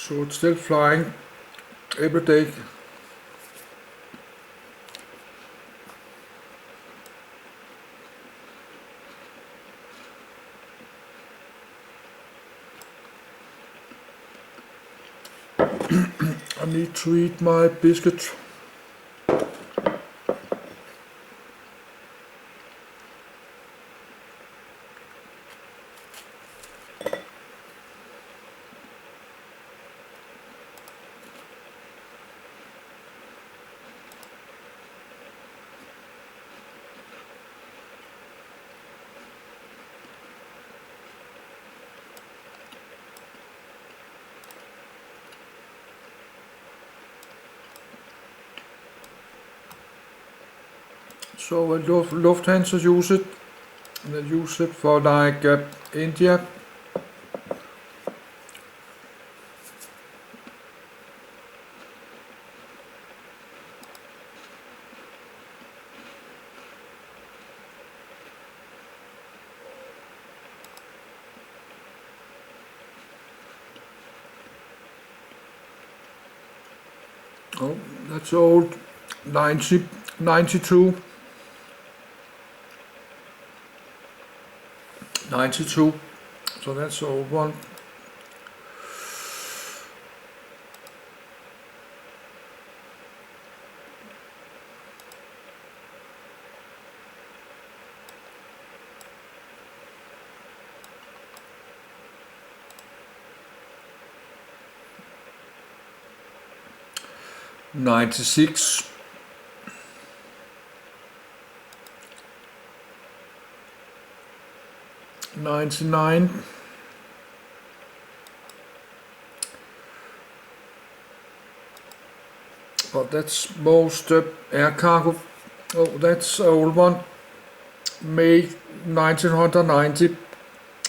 So it's still flying every day. I need to eat my biscuit. So Lufthansa use it. They use it for like India. Oh, that's old. 92. 92. So that's the old one. '96. '99. But that's most air cargo. Oh, that's the old one. May 1990.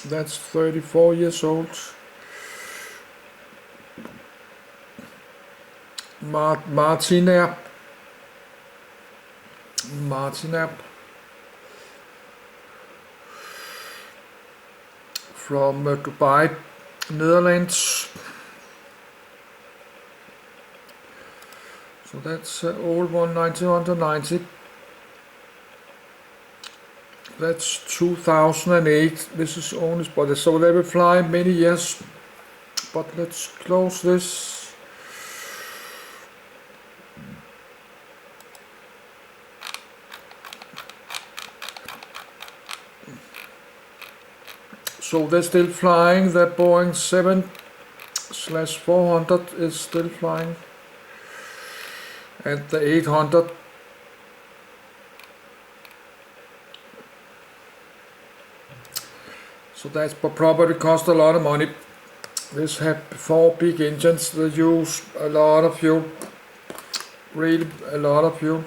That's 34 years old. Martinair. From Dubai, Netherlands. So that's old one, 1990. That's 2008. This is only spotted, so they will fly many years. But let's close this. So they're still flying. The Boeing 7/400 is still flying, and the 800. So that's probably cost a lot of money. This have 4 big engines. They use a lot of fuel, really a lot of fuel,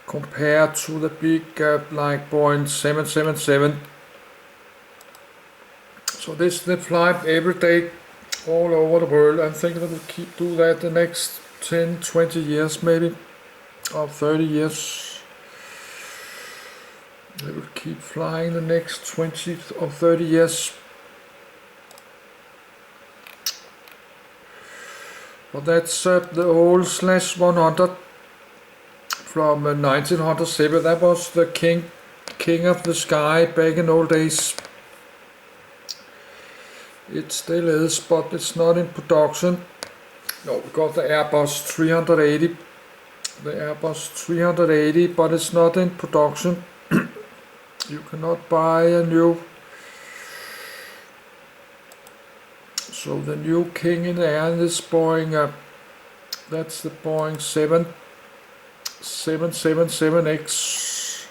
compared to the big like Boeing 777. So this they fly every day all over the world. I think they will do that the next 10, 20 years maybe, or 30 years. They will keep flying the next 20 or 30 years. But that's the old /100 from 1907. That was the king of the sky back in old days. It still is, but it's not in production. No, we got the Airbus 380. The Airbus 380, but it's not in production. You cannot buy a new. So the new king in the air is Boeing. That's the Boeing 777X.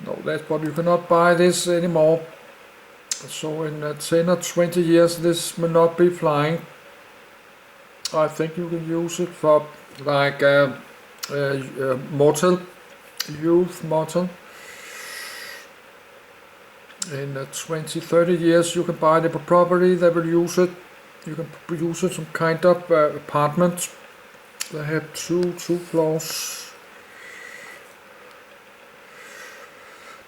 No, that's, but you cannot buy this anymore. So in 10 or 20 years this will not be flying. I think you can use it for like motel, youth motel. In 20, 30 years you can buy the property, they will use it. You can use it some kind of apartment. They have two floors.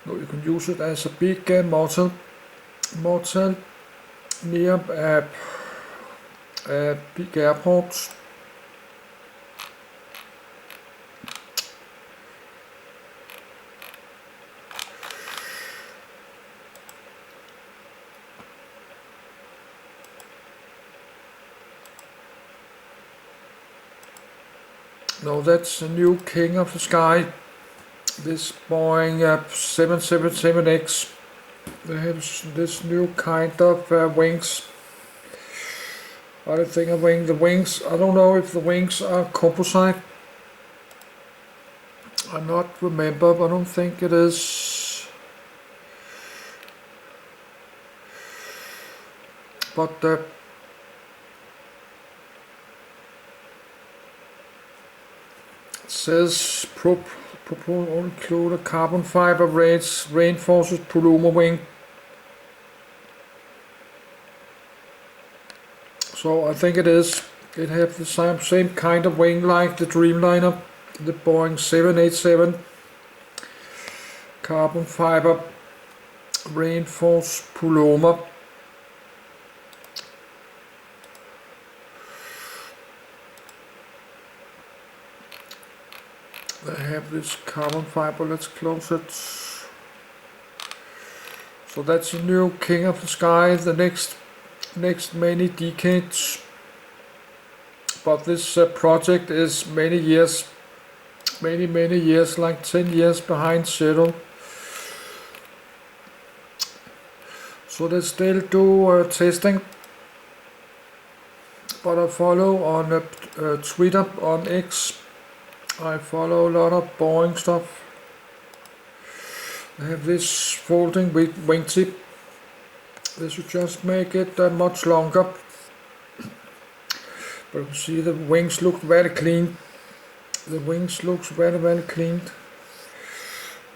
No, you can use it as a big motel. motel near a big airport. No, that's the new king of the sky. This Boeing 777X. They have this new kind of wings. I don't think a wing. The wings, I don't know if the wings are composite. I not remember, but I don't think it is. But it says include a carbon fiber reinforced polymer wing. So I think it is. It have the same kind of wing like the Dreamliner, the Boeing 787. Carbon fiber reinforced polymer. They have this carbon fiber. Let's close it. So that's the new king of the sky. The next many decades, but this project is many years, like 10 years behind schedule. So they still do testing, but I follow on Twitter, on X, I follow a lot of Boeing stuff. They have this folding wingtip. They should just make it much longer. But you can see the wings look very clean. The wings looks very clean.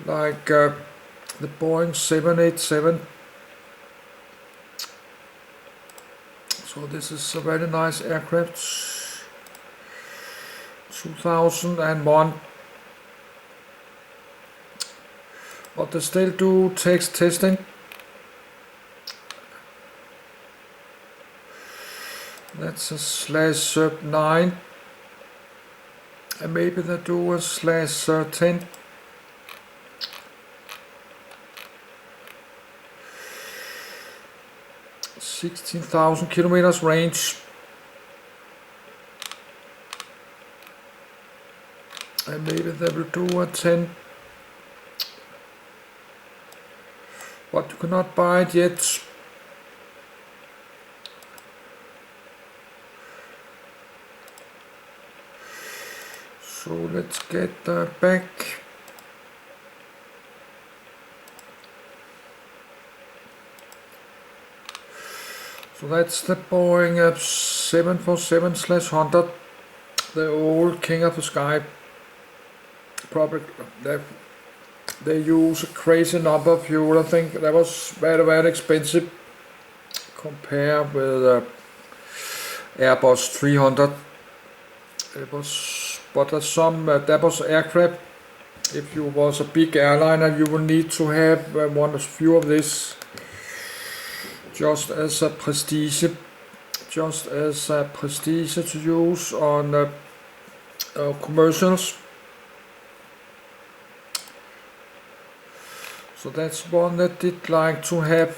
Like the Boeing 787. So this is a very nice aircraft. 2001. But they still do testing. That's a /9, and maybe they do a /10. $16,000 kilometers range, and maybe they will do a 10, but you cannot buy it yet. So let's get back. So that's the Boeing 747/100, the old king of the sky. Probably they use a crazy number of fuel. I think that was very expensive compared with Airbus 300. It was. But that was aircraft. If you was a big airliner, you will need to have one of few of this, just as a prestige to use on commercials. So that's one that did like to have.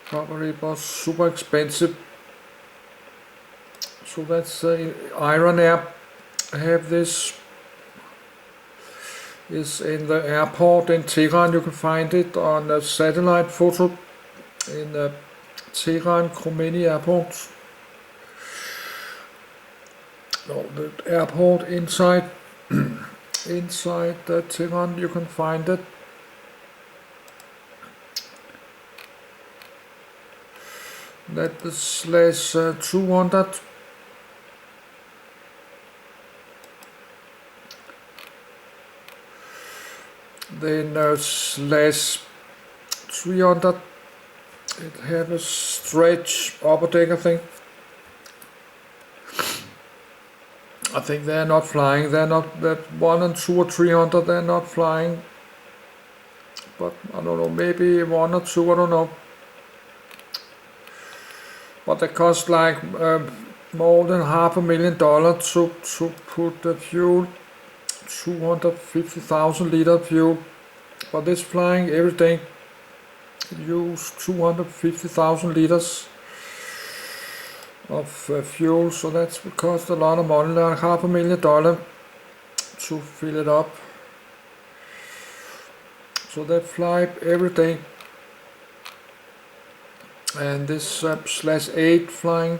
Probably was super expensive. So that's Airliner. I have this. Is in the airport in Tehran. You can find it on a satellite photo in Tehran Khomeini airport. No, the airport inside Tehran. You can find it. That is /200. Then /300. It has a stretch upper deck, I think. I think they're not flying. They're not that 1 and 2 or 300. They're not flying. But I don't know. Maybe 1 or 2. I don't know. But they cost like more than $500,000 to put the fuel. 250,000 liter fuel. But this flying every day. Use 250,000 liters of fuel, so that would cost a lot of money, like $500,000 to fill it up. So they fly every day. And this /8 flying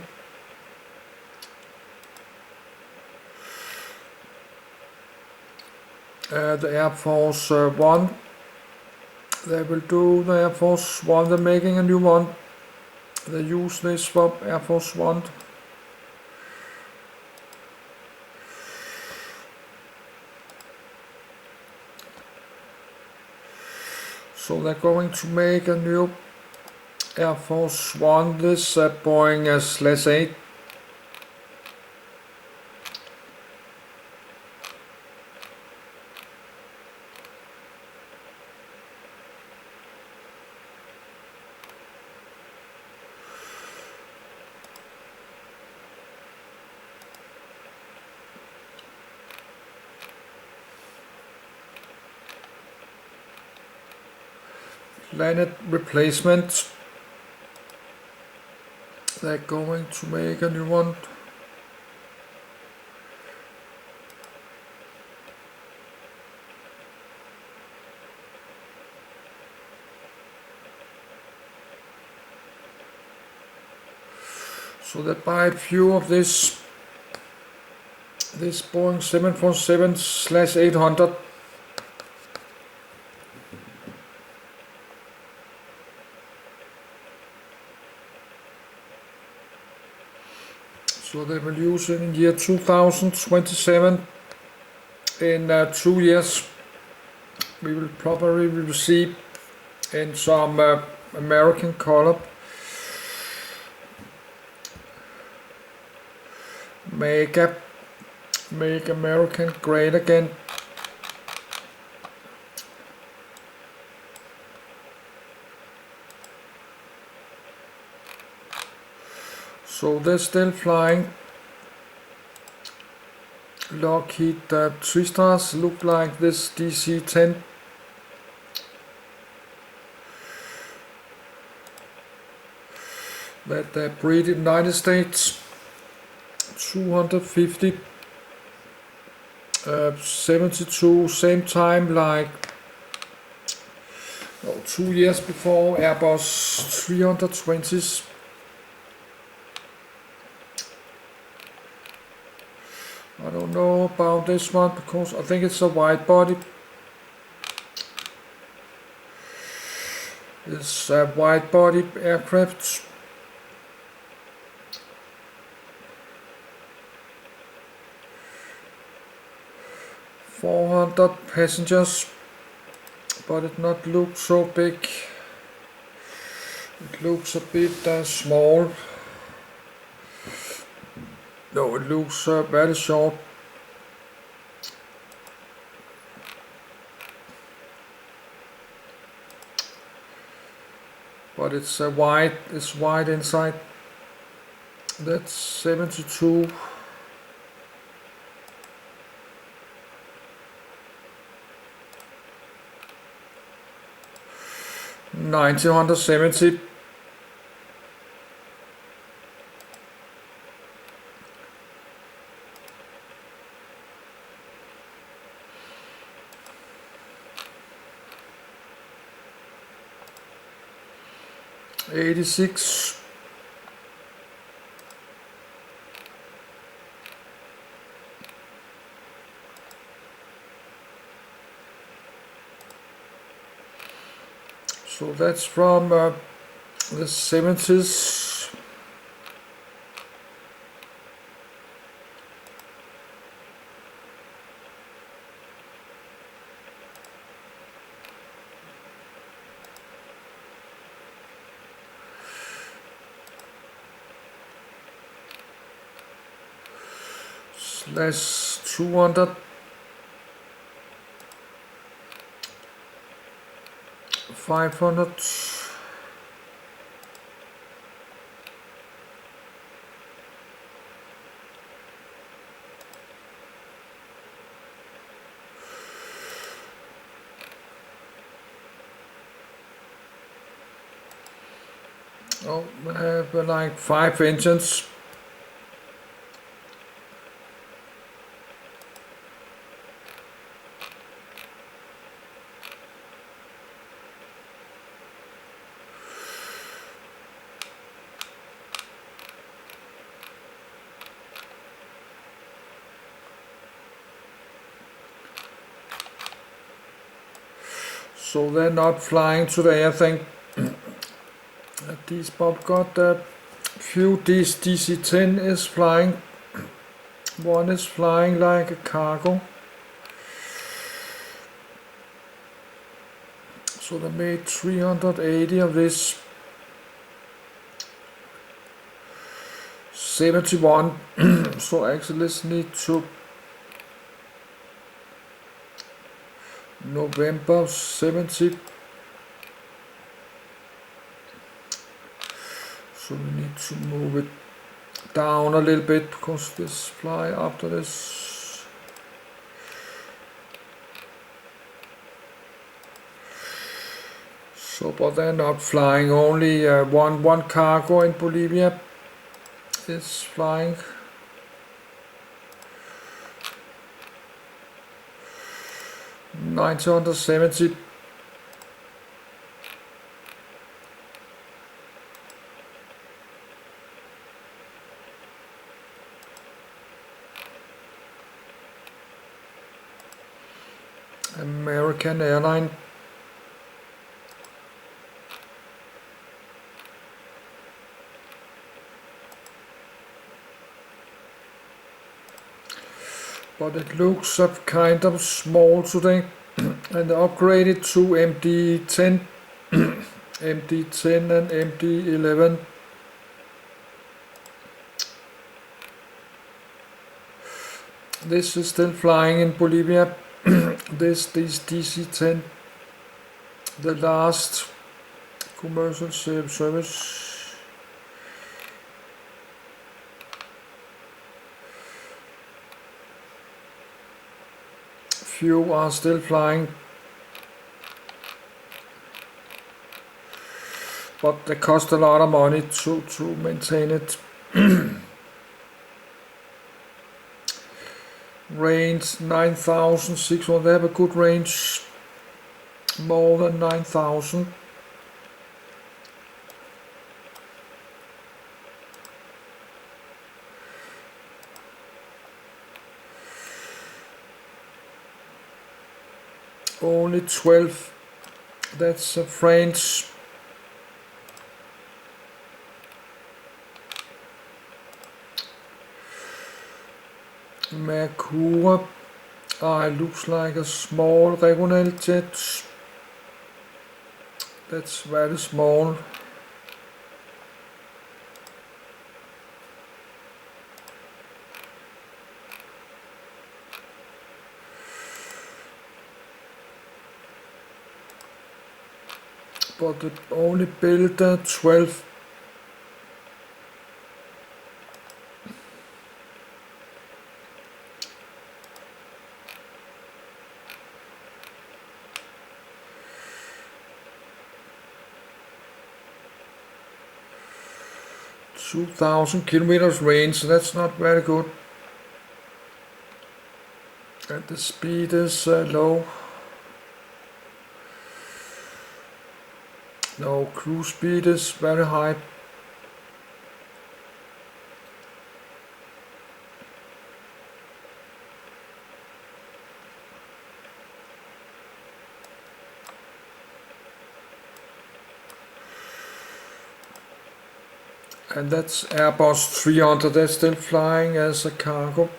the Air Force One. They will do the Air Force One. They're making a new one. They use this for Air Force One. So they're going to make a new Air Force One. This Boeing /8. Planet replacement. They're going to make a new one. So they buy a few of this Boeing 747/800. So they will use it in year 2027. In 2 years, we will probably receive in some American color. Make American great again. So they're still flying. Lockheed 3 stars look like this DC-10. That they breed in United States. 250. 72, same time like 2 years before Airbus 320s. I don't know about this one because I think it's a wide body. It's a wide body aircraft. ,400 passengers, but it not look so big. It looks a bit small. No, it looks very short. But it's wide. It's wide inside. That's 72. 1970. '86. So that's from the 70s. less 200, 500, oh, we have like 5 engines. So they're not flying today, I think. These Bob got a few. This DC-10 is flying. One is flying like a cargo. So they made 380 of this. 71. So actually let's need to November 70. So we need to move it down a little bit because this fly after this. So, but they're not flying. Only one cargo in Bolivia is flying. $970. American Airliner. But it looks kind of small today. And upgraded to MD-10, MD-10 and MD-11. This is still flying in Bolivia. This DC-10, the last commercial service. Few are still flying, but they cost a lot of money to maintain it. Range 9,600. They have a good range, more than 9,000. Only 12. That's French. Mercure. It looks like a small regional jet. That's very small. But it only built 12. $2,000 kilometers range, that's not very good. And the speed is low. No, cruise speed is very high. And that's Airbus 300, that's still flying as a cargo.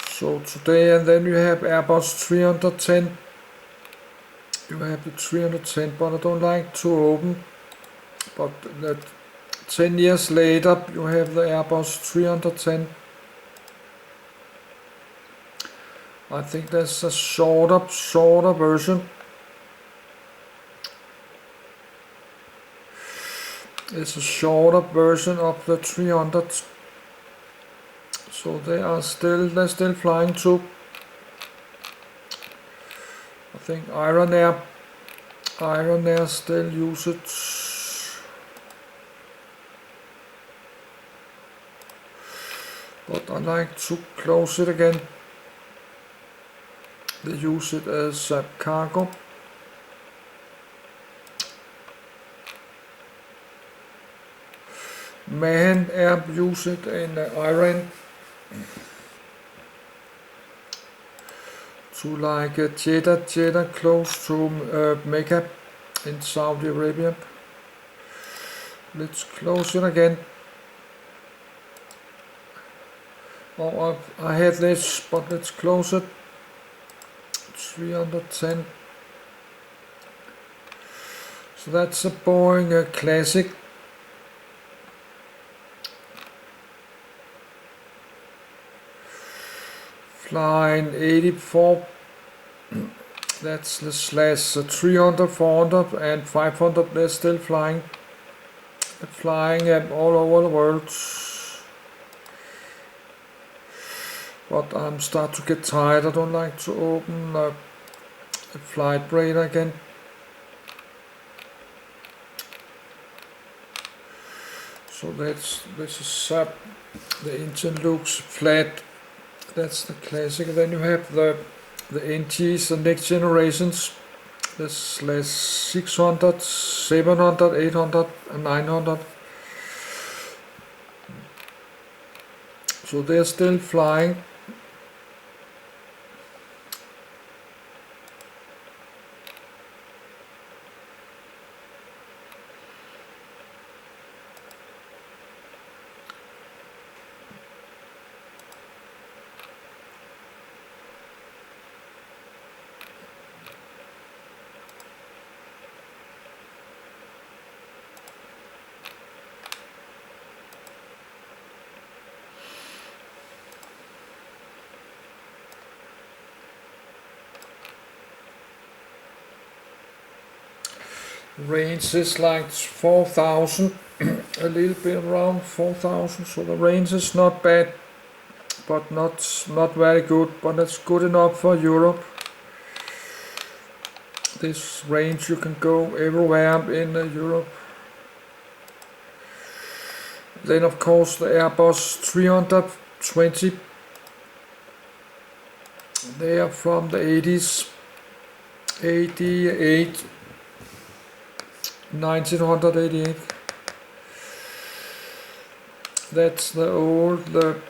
So today, and then you have Airbus 310. You have the 310, but I don't like to open. But that 10 years later, you have the Airbus 310. I think there's a shorter version. It's a shorter version of the 300. So they're still flying too. I think Airliner still use it. But I like to close it again. They use it as a cargo. Man Air use it in Iran to like Jeddah close to Mecca in Saudi Arabia. Let's close it again. Oh, I had this, but let's close it. 310. So that's a Boeing Classic. Flying 84. That's the slash 300, 400 and 500. They're still flying. They're flying all over the world. But I'm starting to get tired. I don't like to open the flight radar again. So this is the engine looks flat. That's the classic. Then you have the NGs, the next generations. This slash 600, 700, 800 and 900. So they're still flying. Range is like 4,000, a little bit around 4,000, so the range is not bad, but not very good, but it's good enough for Europe. This range you can go everywhere in Europe. Then of course the Airbus 320, they are from the 80s, 88. 1988. That's the old, the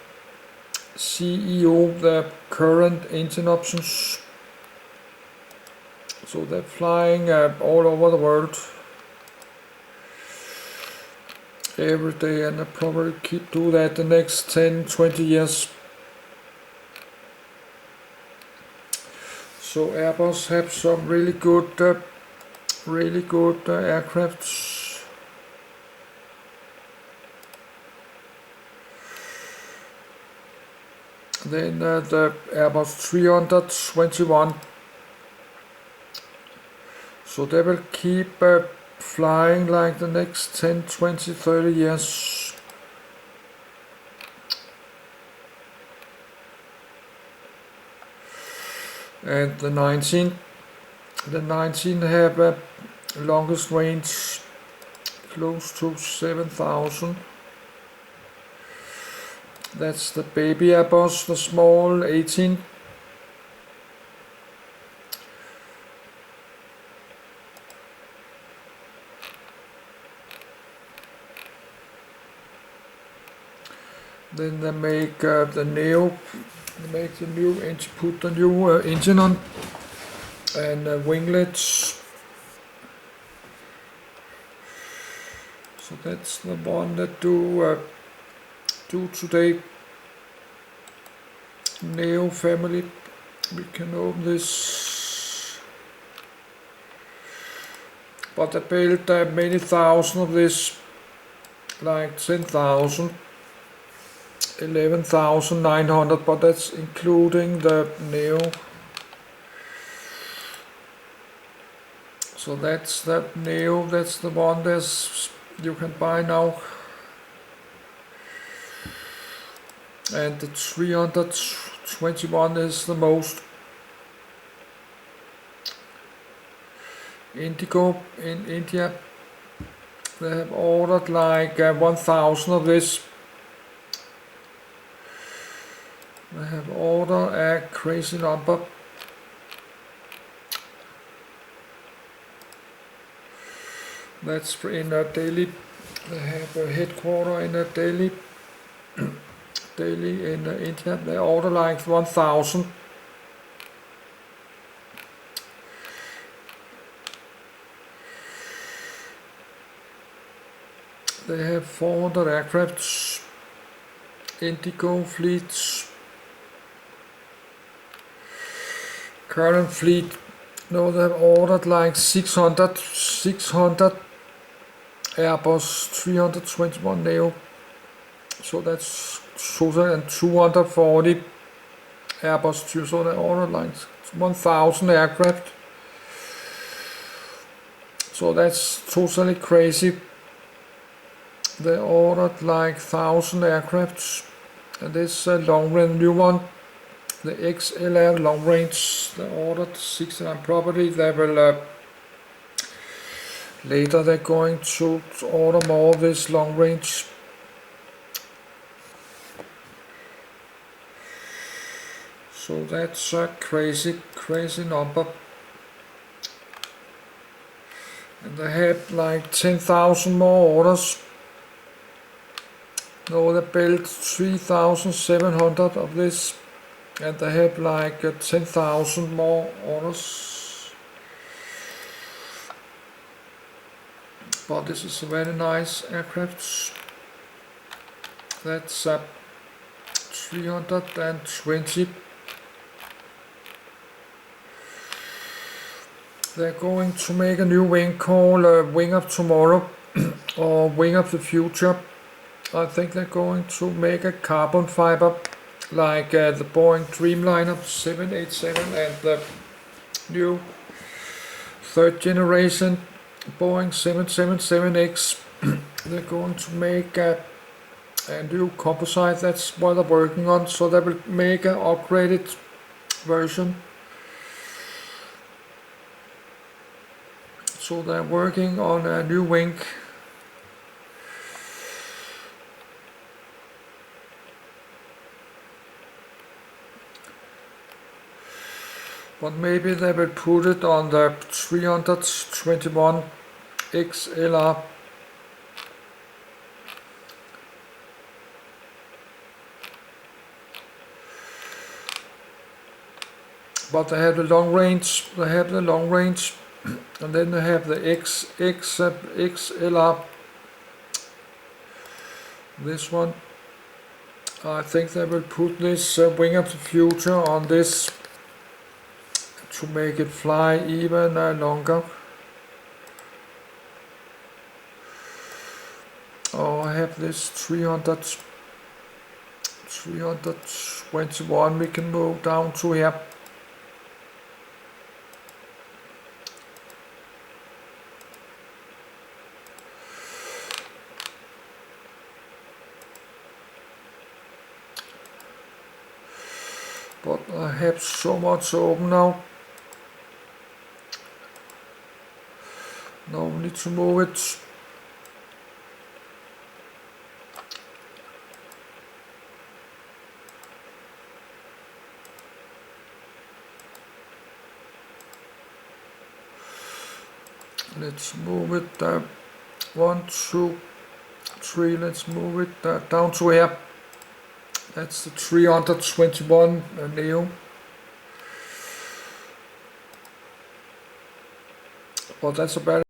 CEO, the current engine options. So they're flying all over the world every day, and they'll probably keep doing that the next 10-20 years. So Airbus have some really good aircrafts. Then the Airbus 321. So they will keep flying like the next 10, 20, 30 years. And the 19 have a longest range close to 7,000. That's the baby Airbus, the small 18. Then they make the Neo, they make the new engine, put the new engine on, and winglets. So that's the one that do today. Neo family. We can open this. But they built many thousand of this, like 10,000. 11,900, but that's including the Neo. So that's that Neo, that's the one you can buy now. And the 321 is the most. Indigo in India, they have ordered like 1,000 of this. They have ordered a crazy number. That's in Delhi. They have a headquarter in Delhi. Delhi in India. They order like 1,000. They have 400 aircrafts. Indigo fleets. Current fleet. No, they have ordered like 600 Airbus 321 Neo. So that's total, and 240 Airbus 2. So they ordered like 1,000 aircraft. So that's totally crazy. They ordered like 1,000 aircrafts. And this long range new one, the XLR long range, they ordered 69 property. They will later they're going to order more of this long range. So that's a crazy number. And they have like 10,000 more orders. No, they built 3,700 of this. And they have like 10,000 more orders. But this is a very nice aircraft. That's 320. They're going to make a new wing called Wing of Tomorrow or Wing of the Future. I think they're going to make a carbon fiber like the Boeing Dreamliner 787 and the new third generation Boeing 777X. They're going to make a new composite. That's what they're working on. So they will make an upgraded version. So they're working on a new wing. But maybe they will put it on the 321 XLR. But they have the long range, and then they have the XLR. This one. I think they will put this Wing of the Future on this to make it fly even longer. Oh, I have this 321 we can move down to here. But I have so much open now. Now we need to move it. Let's move it 1, 2, 3. Let's move it down to here. That's the 321 Neo. But that's about it.